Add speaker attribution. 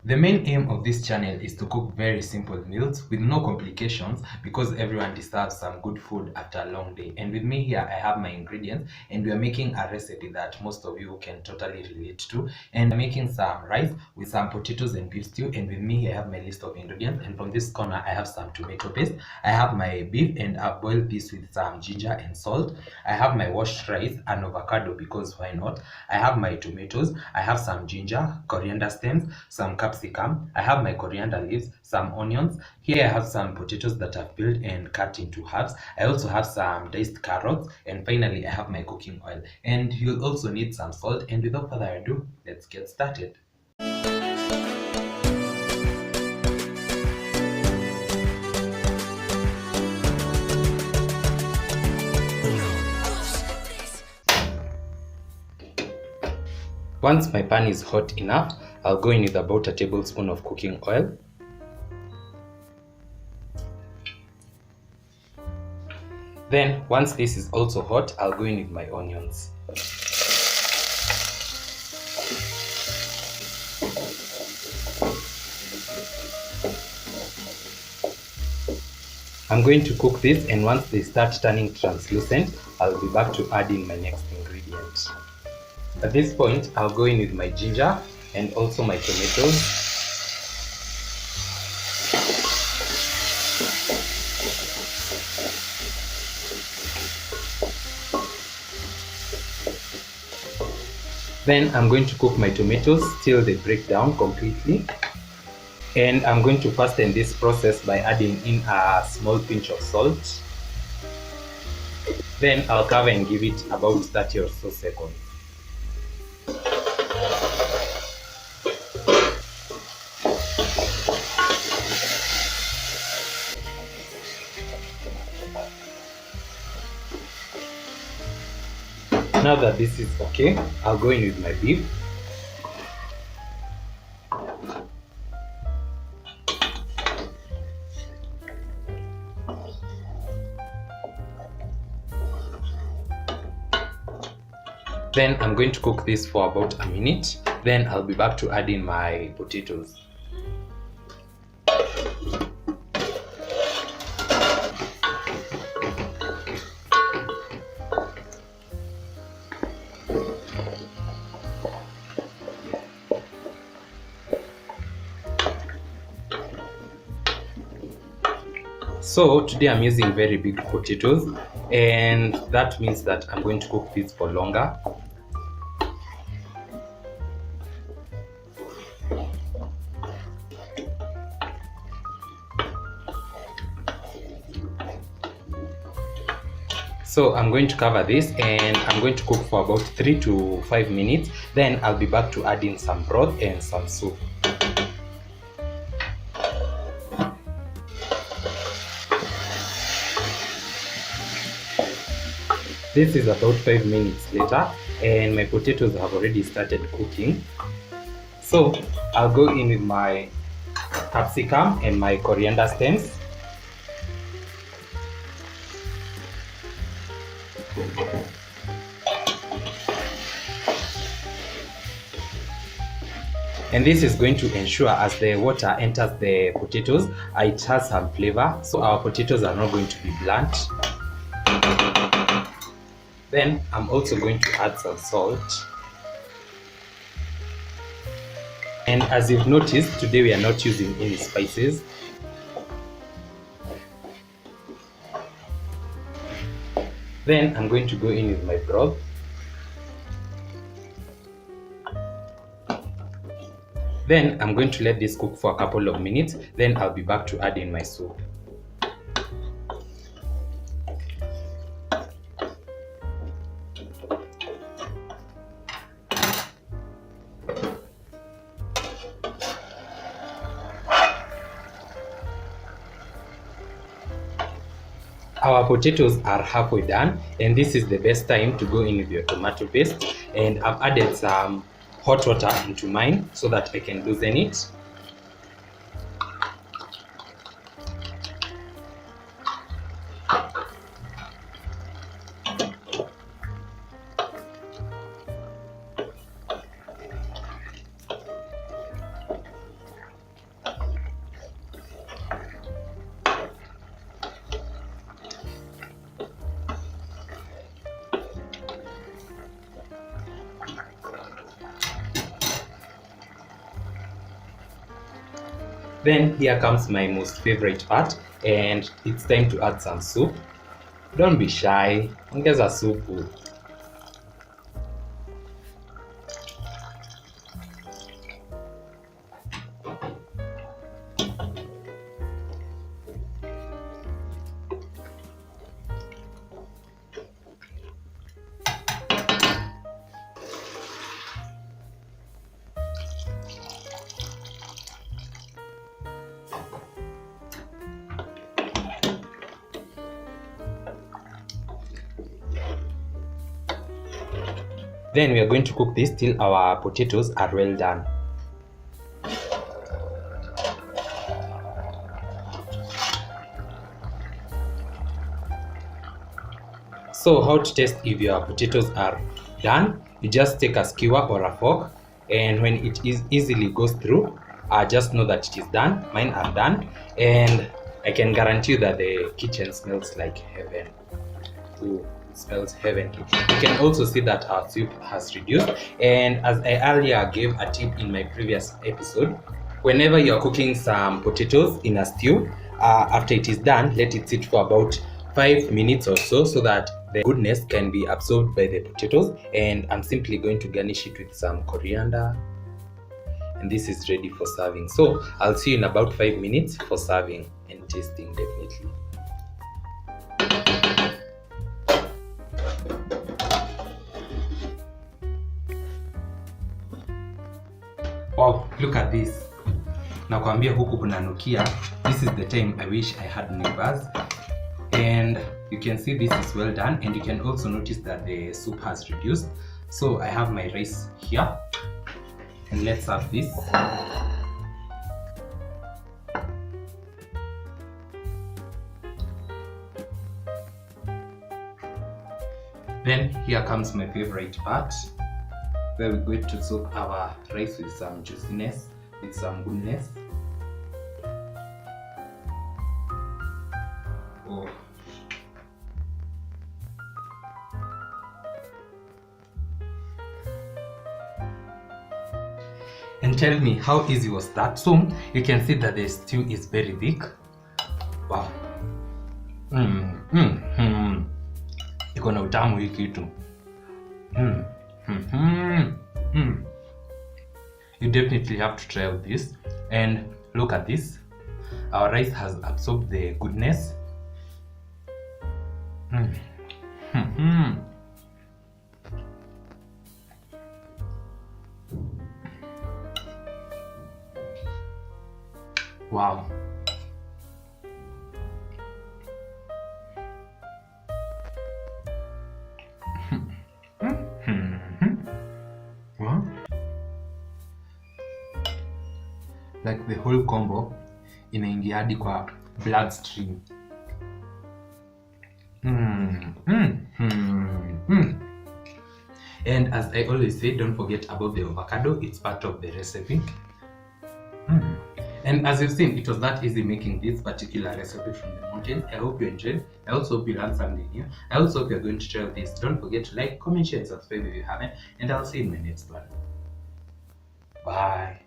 Speaker 1: The main aim of this channel is to cook very simple meals with no complications because everyone deserves some good food after a long day. And with me here, I have my ingredients and we are making a recipe that most of you can totally relate to. And I'm making some rice with some potatoes and beef stew. And with me here, I have my list of ingredients. And from this corner, I have some tomato paste. I have my beef and I've boiled this with some ginger and salt. I have my washed rice and avocado because why not? I have my tomatoes. I have some ginger, coriander stems, some capsicum. I have my coriander leaves, some onions. Here I have some potatoes that I've peeled and cut into halves. I also have some diced carrots, and finally I have my cooking oil. And you'll also need some salt. And without further ado, let's get started. Once my pan is hot enough, I'll go in with about a tablespoon of cooking oil. Then, once this is also hot, I'll go in with my onions. I'm going to cook this, and once they start turning translucent, I'll be back to add in my next ingredient. At this point, I'll go in with my ginger and also my tomatoes. Then I'm going to cook my tomatoes till they break down completely. And I'm going to fasten this process by adding in a small pinch of salt. Then I'll cover and give it about 30 or so seconds. Now that this is okay, I'll go in with my beef. Then I'm going to cook this for about a minute. Then I'll be back to add in my potatoes. So today I'm using very big potatoes, and that means that I'm going to cook this for longer. So I'm going to cover this and I'm going to cook for about 3 to 5 minutes. Then I'll be back to add in some broth and some soup. This is about 5 minutes later and my potatoes have already started cooking. So I'll go in with my capsicum and my coriander stems. And this is going to ensure as the water enters the potatoes, it has some flavor, so our potatoes are not going to be blunt. Then I'm also going to add some salt. And as you've noticed, today we are not using any spices. Then I'm going to go in with my broth. Then I'm going to let this cook for a couple of minutes. Then I'll be back to add in my soup. Our potatoes are halfway done, and this is the best time to go in with your tomato paste. And I've added some hot water into mine so that I can loosen it. Then here comes my most favorite part, and it's time to add some soup. Don't be shy, ongeza supu. Then we are going to cook this till our potatoes are well done. So how to test if your potatoes are done? You just take a skewer or a fork, and when it easily goes through, just know that it is done. Mine are done, and I can guarantee you that the kitchen smells like heaven. Ooh, it smells heavenly. You can also see that our soup has reduced, and as I earlier gave a tip in my previous episode, whenever you're cooking some potatoes in a stew, after it is done, let it sit for about 5 minutes or so that the goodness can be absorbed by the potatoes. And I'm simply going to garnish it with some coriander, and this is ready for serving. So I'll see you in about 5 minutes for serving and tasting, definitely. Wow, look at this. Nakwambia huku kunanukia. This is the time I wish I had neighbors. And you can see this is well done, and you can also notice that the soup has reduced. So I have my rice here, and let's have this. Then here comes my favorite part, where we're going to soak our rice with some juiciness, with some goodness. Oh. And tell me, how easy was that? So you can see that the stew is very thick. Wow. Iko na utamu hii kitu. You definitely have to try out this. And look at this. Our rice has absorbed the goodness. Wow. Wow. Like the whole combo inaingia hadi kwa bloodstream. And as I always say, don't forget about the avocado. It's part of the recipe. And as you've seen, it was that easy making this particular recipe from the mountains. I hope you enjoyed. I also hope you learned something new. I also hope you're going to try this. Don't forget to like, comment, share, and subscribe if you haven't. And I'll see you in my next one. Bye.